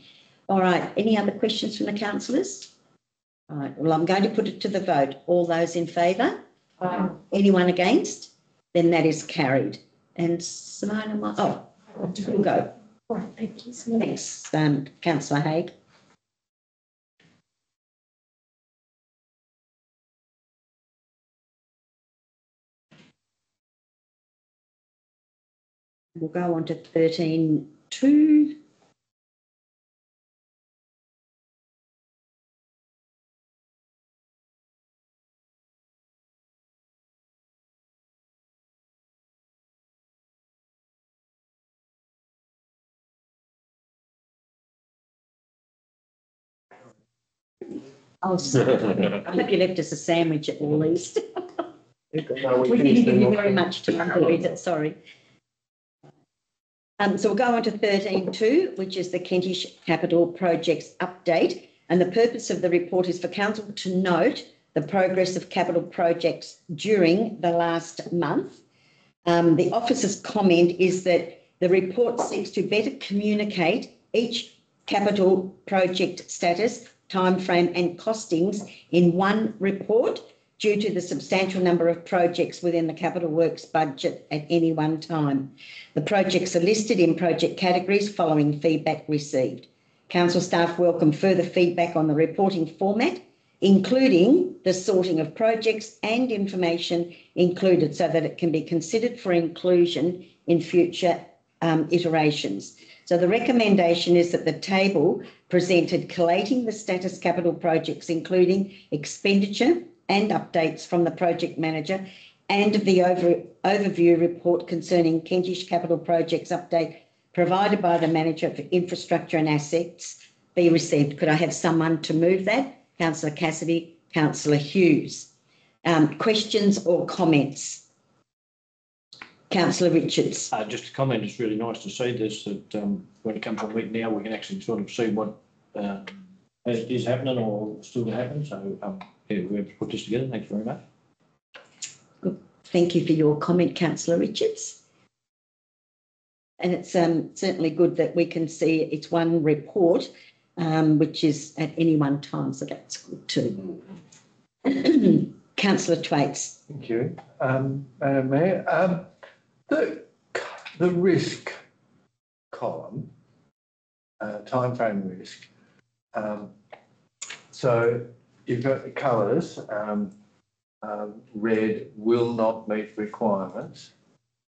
All right, any other questions from the councillors? All right, well, I'm going to put it to the vote. All those in favour? Anyone against? Then that is carried. And Simone, we'll go. All right, thank you. Thanks, Councillor Haig. We'll go on to 13.2. Oh, sorry. I hope you left us a sandwich at least. We didn't give you very much time to read it, sorry. So we'll go on to 13.2, which is the Kentish Capital Projects Update. And the purpose of the report is for Council to note the progress of capital projects during the last month. The officer's comment is that the report seeks to better communicate each capital project status, timeframe and costings in one report due to the substantial number of projects within the capital works budget at any one time. The projects are listed in project categories following feedback received. Council staff welcome further feedback on the reporting format, including the sorting of projects and information included so that it can be considered for inclusion in future iterations. So the recommendation is that the table presented collating the status capital projects, including expenditure and updates from the project manager, and the overview report concerning Kentish Capital Projects update provided by the manager for infrastructure and assets be received. Could I have someone to move that? Councillor Cassidy, Councillor Hughes. Questions or comments? Councillor Richards. Just a comment, it's really nice to see this, that when it comes to a week now, we can actually sort of see what is happening or still to happen. So yeah, we have to put this together. Thanks very much. Good. Thank you for your comment, Councillor Richards. And it's certainly good that we can see it's one report, which is at any one time, so that's good too. Councillor Thwaites. Thank you, Madam Mayor. The risk column, timeframe risk. So you've got the colours, red will not meet requirements,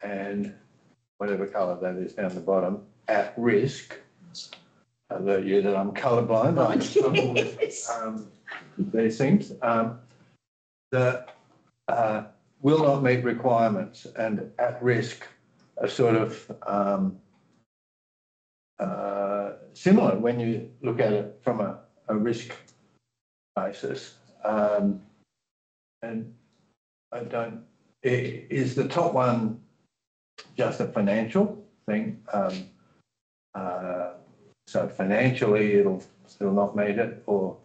and whatever colour that is down the bottom, at risk. Alert you that I'm colourblind. These things. The will not meet requirements and at risk are sort of similar when you look at it from a risk basis. And I don't, is the top one just a financial thing? So financially it'll still not meet it, or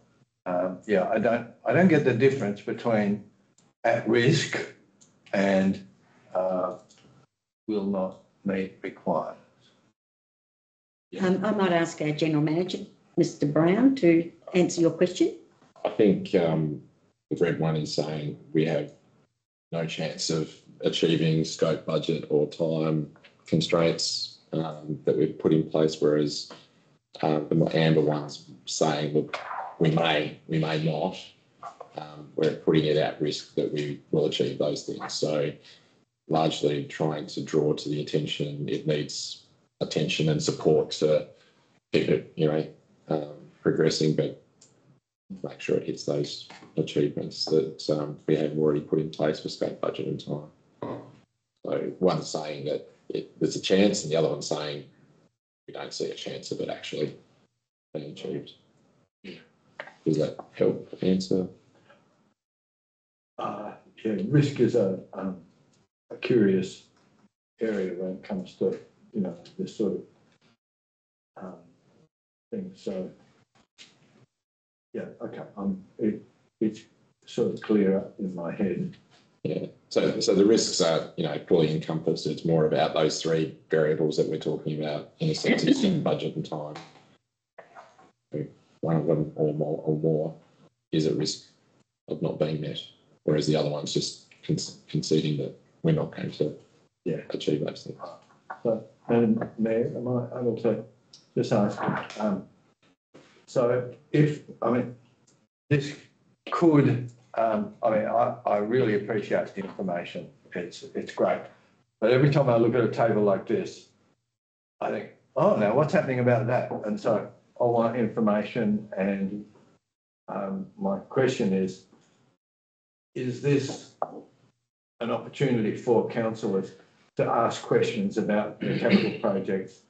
yeah, I don't get the difference between at risk and will not meet requirements. I might ask our General Manager, Mr Brown, to answer your question. I think the red one is saying we have no chance of achieving scope, budget or time constraints that we've put in place, whereas the amber one's saying, look, we may not. We're putting it at risk that we will achieve those things. So largely trying to draw to the attention, it needs attention and support to keep it, progressing, but make sure it hits those achievements that we have already put in place for scope, budget and time. So one's saying that there's a chance and the other one's saying we don't see a chance of it actually being achieved. Does that help answer? Yeah, risk is a curious area when it comes to, this sort of thing. So, yeah, okay, it's sort of clearer in my head. Yeah, so the risks are, fully encompassed. It's more about those three variables that we're talking about in a sense of budget and time. One of them or more is at risk of not being met, whereas the other one's just conceding that we're not going to achieve those things. So, Mayor, am I able to just ask, so this could, I really appreciate the information. It's great. But every time I look at a table like this, I think, oh, now what's happening about that? And so I want information, and my question is this an opportunity for councillors to ask questions about the capital projects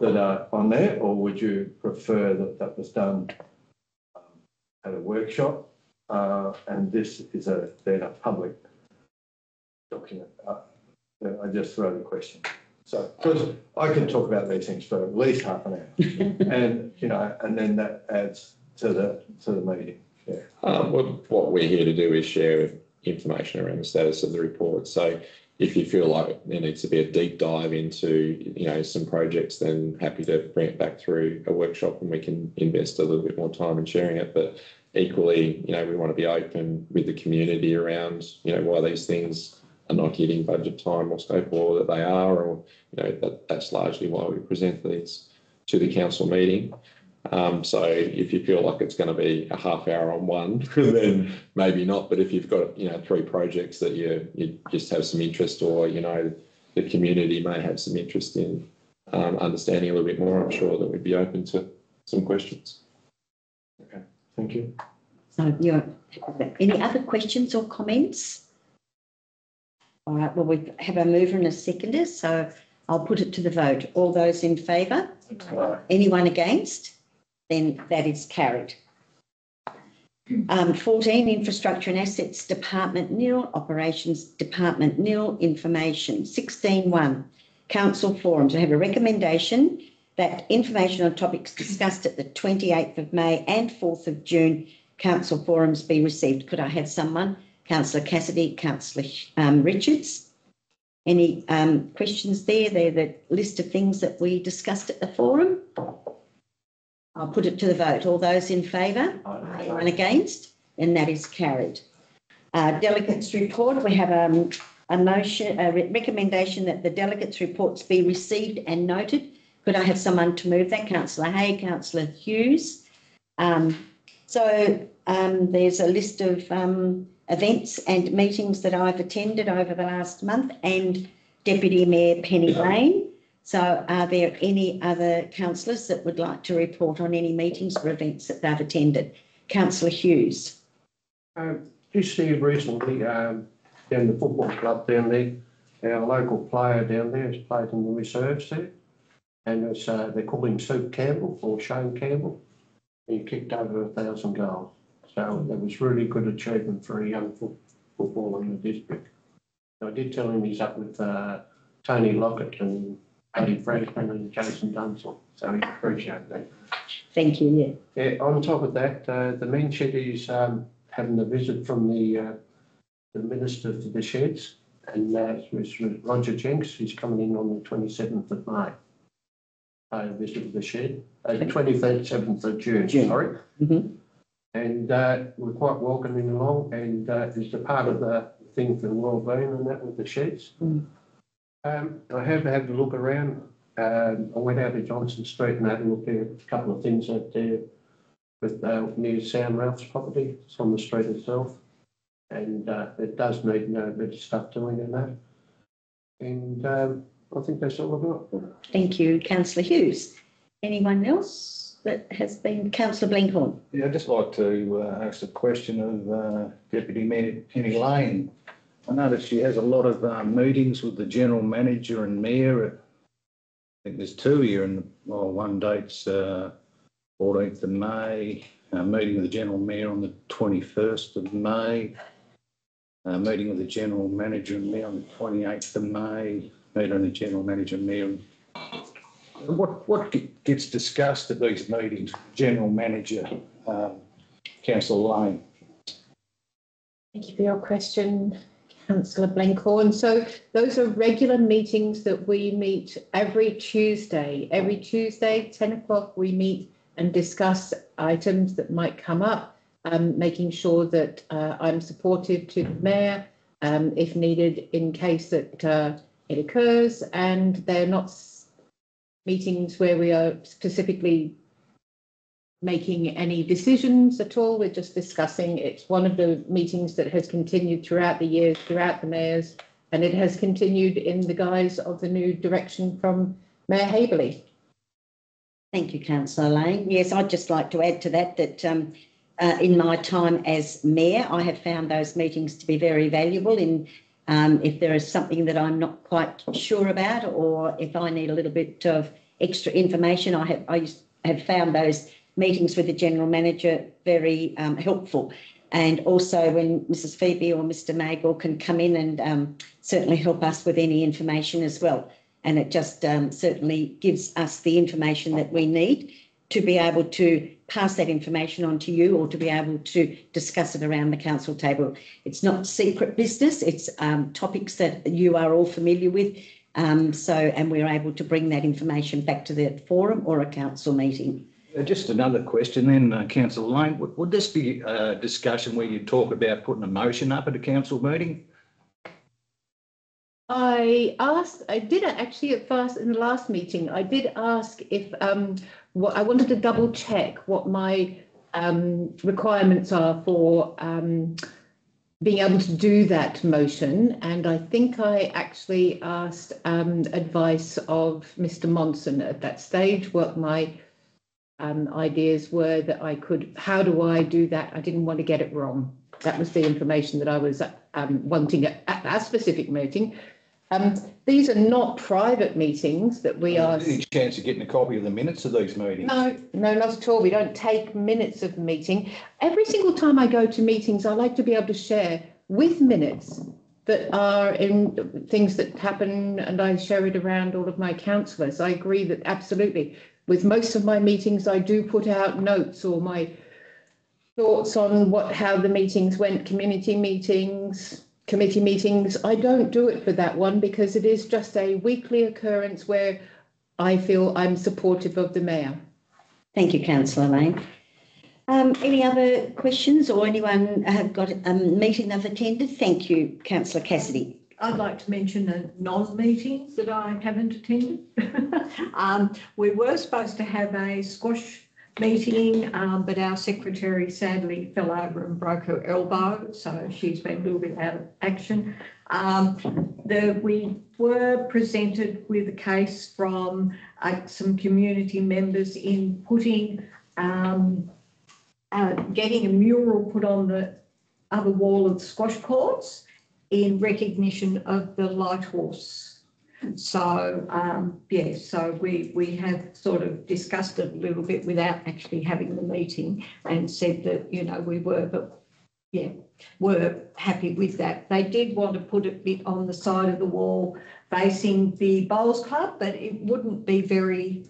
that are on there, or would you prefer that was done at a workshop? And this is then a public document. I just throw the question. So, because I can talk about these things for at least half an hour, and and then that adds to the meeting. Yeah. What we're here to do is share information around the status of the report. So, if you feel like there needs to be a deep dive into some projects, then happy to bring it back through a workshop and we can invest a little bit more time in sharing it. But equally, we want to be open with the community around why these things are not hitting budget time or scope, or that they are, or that's largely why we present these to the council meeting. So if you feel like it's going to be a half hour on one, then maybe not. But if you've got three projects that you just have some interest, or the community may have some interest in understanding a little bit more, I'm sure that we'd be open to some questions. Okay, thank you. So, any other questions or comments? All right, well, we have a mover and a seconder, so I'll put it to the vote. All those in favour? Anyone against? Then that is carried. 14, Infrastructure and Assets Department nil, Operations Department nil, Information. 16.1, Council Forum. To have a recommendation that information on topics discussed at the 28th of May and 4th of June Council Forums be received. Could I have someone? Councillor Cassidy, Councillor Richards. Any questions there? They're the list of things that we discussed at the forum. I'll put it to the vote. All those in favour? Anyone against? And that is carried. Delegates report, we have a motion, a recommendation that the delegates reports be received and noted. Could I have someone to move that? Councillor Hay, Councillor Hughes. There's a list of events and meetings that I've attended over the last month, and Deputy Mayor Penny Lane. So are there any other councillors that would like to report on any meetings or events that they've attended? Councillor Hughes. Just see recently down the football club down there, our local player down there has played in the reserves there, and it's, they call him Sue Campbell or Shane Campbell. He kicked over 1,000 goals, so that was really good achievement for a young footballer in the district. I did tell him he's up with Tony Lockett and Paddy Franklin and Jason Dunsell, so he appreciated that. Thank you. Yeah. On top of that, the men shed is having a visit from the Minister for the Sheds, and it was Roger Jenks. He's coming in on the 27th of May. A visit to the shed, the 27th of June. Sorry. Mm-hmm. And we're quite welcoming along, and it's a part of the thing for the wellbeing and that with the sheds. Mm. I have had a look around. I went out to Johnson Street and had a look at a couple of things out there with near Sam Ralph's property. It's on the street itself, and it does need a bit of stuff doing in that. And I think that's all I've got. Thank you, Councillor Hughes. Anyone else that has been? Councillor Blenkhorn. Yeah, I'd just like to ask a question of Deputy Mayor Penny Lane. I noticed she has a lot of meetings with the General Manager and Mayor. I think there's two here, and well, one date's 14th of May, meeting with the General Mayor on the 21st of May, meeting with the General Manager and Mayor on the 28th of May, meeting with the General Manager and Mayor. What gets discussed at these meetings, General Manager, Councillor Lane? Thank you for your question, Councillor Blenkhorn. So those are regular meetings that we meet every Tuesday. Every Tuesday, 10 o'clock, we meet and discuss items that might come up, making sure that I'm supportive to the Mayor if needed in case that it occurs, and they're not meetings where we are specifically making any decisions at all. We're just discussing. It's one of the meetings that has continued throughout the years, throughout the mayors, and it has continued in the guise of the new direction from Mayor Haberley. Thank you, Councillor Lane. Yes, I'd just like to add to that in my time as Mayor, I have found those meetings to be very valuable in if there is something that I'm not quite sure about, or if I need a little bit of extra information. I have found those meetings with the General Manager very helpful. And also when Mrs. Phoebe or Mr. Magor can come in and certainly help us with any information as well. And it just certainly gives us the information that we need to be able to pass that information on to you, or to be able to discuss it around the council table. It's not secret business. It's topics that you are all familiar with. And we're able to bring that information back to the forum or a council meeting. Just another question then, Councillor Lane. Would this be a discussion where you talk about putting a motion up at a council meeting? I did actually at first in the last meeting, I did ask if what I wanted to double check what my requirements are for being able to do that motion, and I think I actually asked advice of Mr. Monson at that stage. What my ideas were that I could, how do I do that? I didn't want to get it wrong. That was the information that I was wanting at that specific meeting. These are not private meetings that we are. Any chance of getting a copy of the minutes of these meetings? No, not at all. We don't take minutes of the meeting. Every single time I go to meetings, I like to be able to share with minutes that are in things that happen, and I share it around all of my councillors. I agree that absolutely. With most of my meetings, I do put out notes or my thoughts on how the meetings went, community meetings, committee meetings. I don't do it for that one because it is just a weekly occurrence where I feel I'm supportive of the Mayor. Thank you, Councillor Lane. Any other questions or anyone have got a meeting they've attended? Thank you, Councillor Cassidy. I'd like to mention a non-meeting that I haven't attended. We were supposed to have a squash meeting, but our secretary sadly fell over and broke her elbow, so she's been a little bit out of action. We were presented with a case from some community members in putting, getting a mural put on the other wall of the squash courts in recognition of the light horse. So, so we have sort of discussed it a little bit without actually having the meeting and said that, you know, we were, but yeah, were happy with that. They did want to put a bit on the side of the wall facing the bowls club, but it wouldn't be very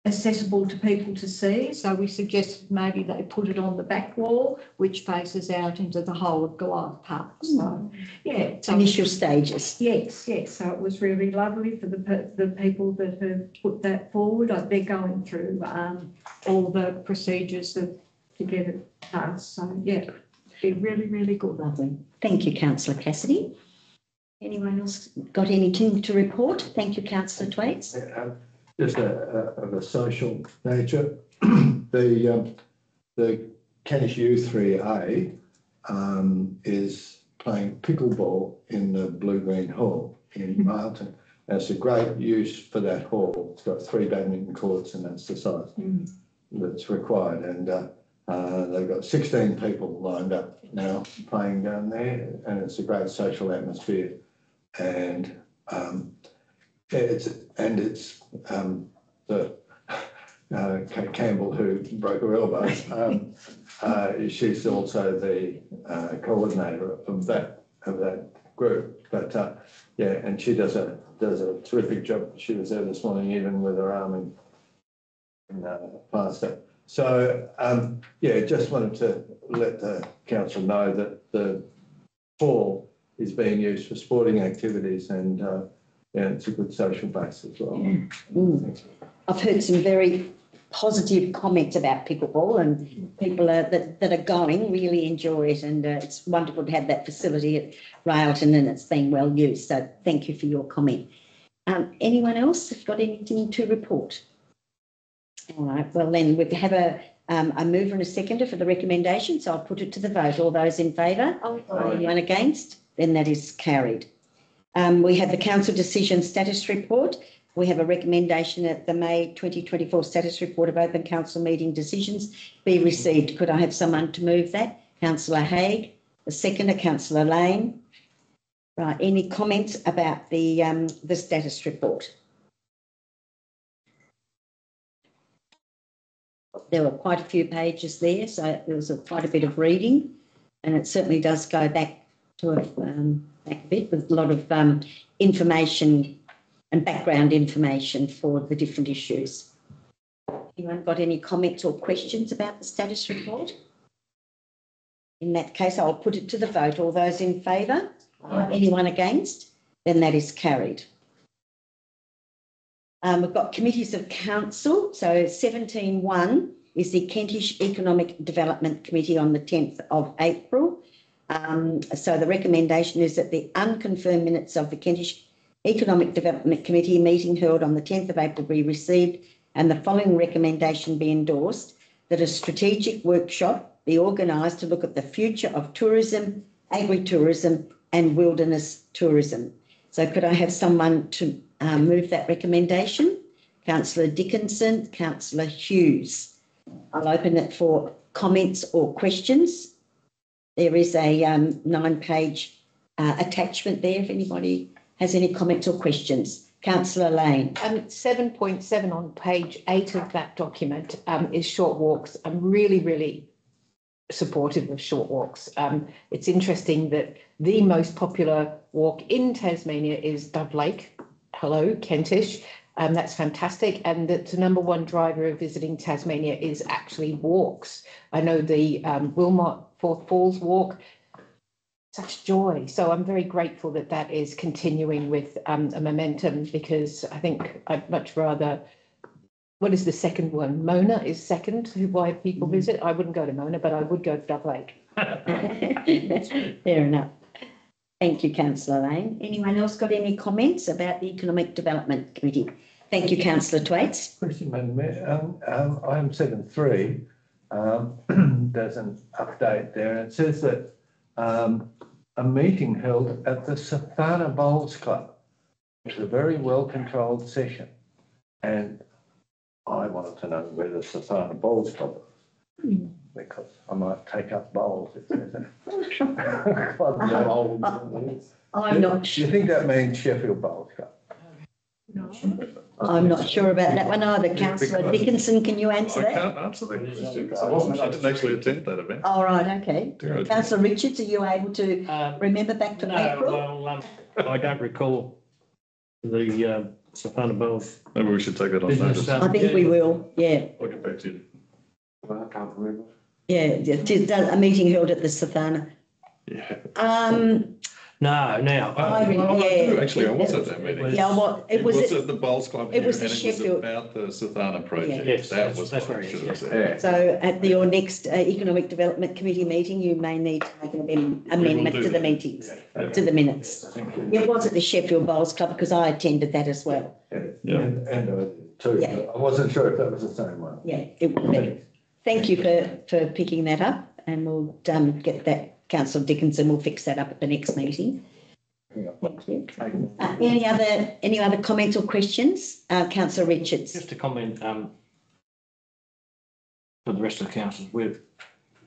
accessible to people to see. So we suggested maybe they put it on the back wall, which faces out into the whole of Goliath Park. So, yeah. So, initial stages. Yes, yes. So it was really lovely for the people that have put that forward. They're going through all the procedures to get it passed. So, yeah, it'd be really, really good. Lovely. Thank you, Councillor Cassidy. Anyone else got anything to report? Thank you, Councillor Twaits. Just of a social nature, the Kentish U3A is playing pickleball in the Blue-Green Hall in Martin. And it's a great use for that hall. It's got 3 badminton courts and that's the size that's required. And they've got 16 people lined up now playing down there, and it's a great social atmosphere. And it's the Kate Campbell who broke her elbow. She's also the coordinator of that group. But yeah, and she does a terrific job. She was there this morning, even with her arm in plaster. So yeah, just wanted to let the council know that the hall is being used for sporting activities, and yeah, it's a good social base as well. I've heard some very positive comments about pickleball, and people that are going really enjoy it, and it's wonderful to have that facility at Railton, and it's been well used. So thank you for your comment. Anyone else have got anything to report? All right, well then we have a mover and a seconder for the recommendation, so I'll put it to the vote. All those in favour? Anyone against? Then that is carried. We have the council decision status report. We have a recommendation that the May 2024 status report of open council meeting decisions be received. Could I have someone to move that? Councillor Haig, the seconder, Councillor Lane. Right, any comments about the status report? There were quite a few pages there, so there was quite a bit of reading, and it certainly does go back to back a bit with a lot of information and background information for the different issues. Anyone got any comments or questions about the status report? In that case, I'll put it to the vote. All those in favour? Anyone against? Then that is carried. We've got committees of council. So 17.1 is the Kentish Economic Development Committee on the 10th of April. So the recommendation is that the unconfirmed minutes of the Kentish Economic Development Committee meeting held on the 10th of April be received, and the following recommendation be endorsed: that a strategic workshop be organised to look at the future of tourism, agritourism and wilderness tourism. So could I have someone to move that recommendation? Councillor Dickinson, Councillor Hughes. I'll open it for comments or questions. There is a 9-page attachment there if anybody has any comments or questions. Councillor Lane. 7.7 on page 8 of that document is short walks. I'm really, really supportive of short walks. It's interesting that the most popular walk in Tasmania is Dove Lake. Hello, Kentish. That's fantastic. And that the number one driver of visiting Tasmania is actually walks. I know the Wilmot Fourth Falls walk, such joy. So I'm very grateful that that is continuing with a momentum, because I think I'd much rather what is the second one? Mona is second, why people visit. I wouldn't go to Mona, but I would go to Dove Lake. Fair enough. Thank you, councillor Lane. Anyone else got any comments about the Economic Development Committee? Thank you, councillor Thwaites. Question, Madam Mayor. Item 7.3, there's an update there, and it says that a meeting held at the Sathana Bowls Club. It was a very well-controlled session, and I wanted to know where the Sathana Bowls Club was, because I might take up bowls if there's a club of bowls. I'm not Do sure. you think that means Sheffield Bowls Club? No. I'm not sure about that one either. Councillor Dickinson, can you answer I that? can't answer that question. I didn't actually attend that event. All right, okay. Good. Councillor Richards, are you able to remember back to No, April? well, I don't recall the Savannah Bowls. Maybe we should take that on Business, notice. I think we will, yeah. I'll get back to you. I can't remember. Yeah, a meeting held at the Sathana. Yeah. No, now. Actually, I was at that meeting. Yeah, well, it was at the Bowls Club it here, was and the it was Sheffield. about the Sathana project. Yes, That was that's what I right, should yeah. have said. So at your next Economic Development Committee meeting, you may need to make an amendment do to the that. meetings, to the minutes. It was at the Sheffield Bowls Club because I attended that as well. Yeah. And I did too, Yeah. but I wasn't sure if that was the same one. Yeah, it would be. Thank you for picking that up, and we'll get that, Councillor Dickinson will fix that up at the next meeting. Thank you. Any other comments or questions? Councillor Richards. Just to comment, for the rest of the councils, we've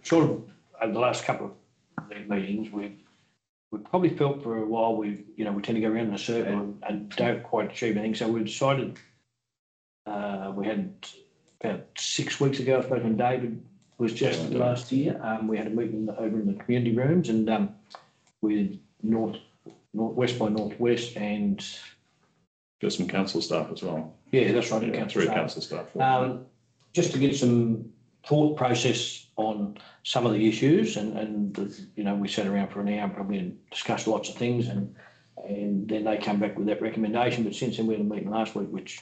sort of, over the last couple of meetings, we've probably felt for a while we tend to go around in a circle and don't quite achieve anything. So we decided, we had about 6 weeks ago, I suppose, when David was just last year, we had a meeting over in the community rooms and with Northwest by Northwest and Got some council staff as well. yeah, that's right, Yeah, council 3 staff. council staff. Just to get some thought process on some of the issues and we sat around for an hour probably and discussed lots of things and then they come back with that recommendation. But since then we had a meeting last week, which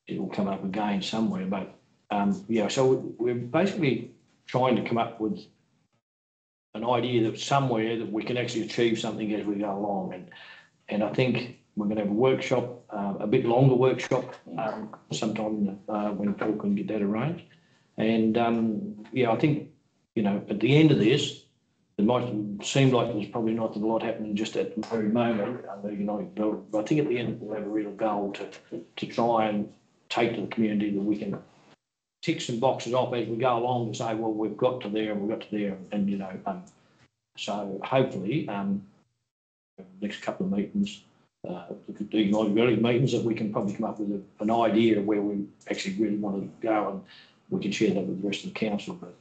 it will come up again somewhere. But so we're basically trying to come up with an idea that somewhere that we can actually achieve something as we go along. And I think we're going to have a workshop, a bit longer workshop, sometime when Paul can get that arranged. And I think, at the end of this, it might seem like there's probably not a lot happening just at the very moment, but I think at the end we'll have a real goal to try and take to the community that we can tick some boxes off as we go along to say, well, we've got to there and we've got to there. And, so hopefully, next couple of meetings, the economic meetings, that we can probably come up with an idea of where we actually really want to go, and we can share that with the rest of the council. But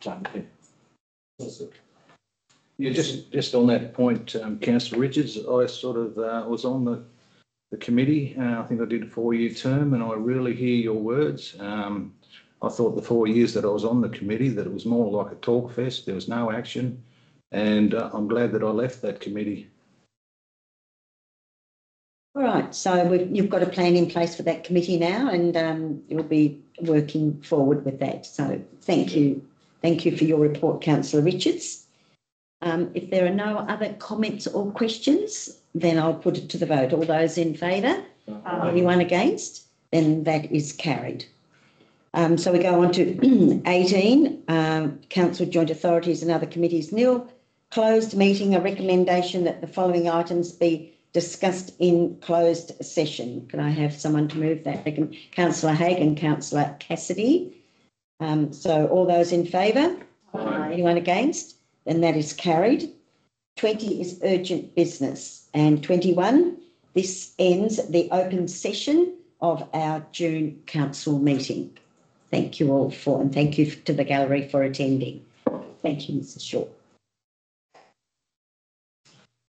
Yeah, just on that point, Councillor Richards, I sort of was on the committee. I think I did a 4-year term, and I really hear your words. I thought the 4 years that I was on the committee that it was more like a talk fest. There was no action, and I'm glad that I left that committee. All right, so you've got a plan in place for that committee now, and you'll be working forward with that. So thank you for your report, Councillor Richards. If there are no other comments or questions, then I'll put it to the vote. All those in favour? Anyone against? Then that is carried. So we go on to 18, Council Joint Authorities and other committees nil. Closed meeting, a recommendation that the following items be discussed in closed session. Can I have someone to move that? Councillor Haig and Councillor Cassidy. So all those in favour? Anyone against? Then that is carried. 20 is urgent business. And 21, this ends the open session of our June council meeting. Thank you all and thank you to the gallery for attending. Thank you, Mrs. Shaw.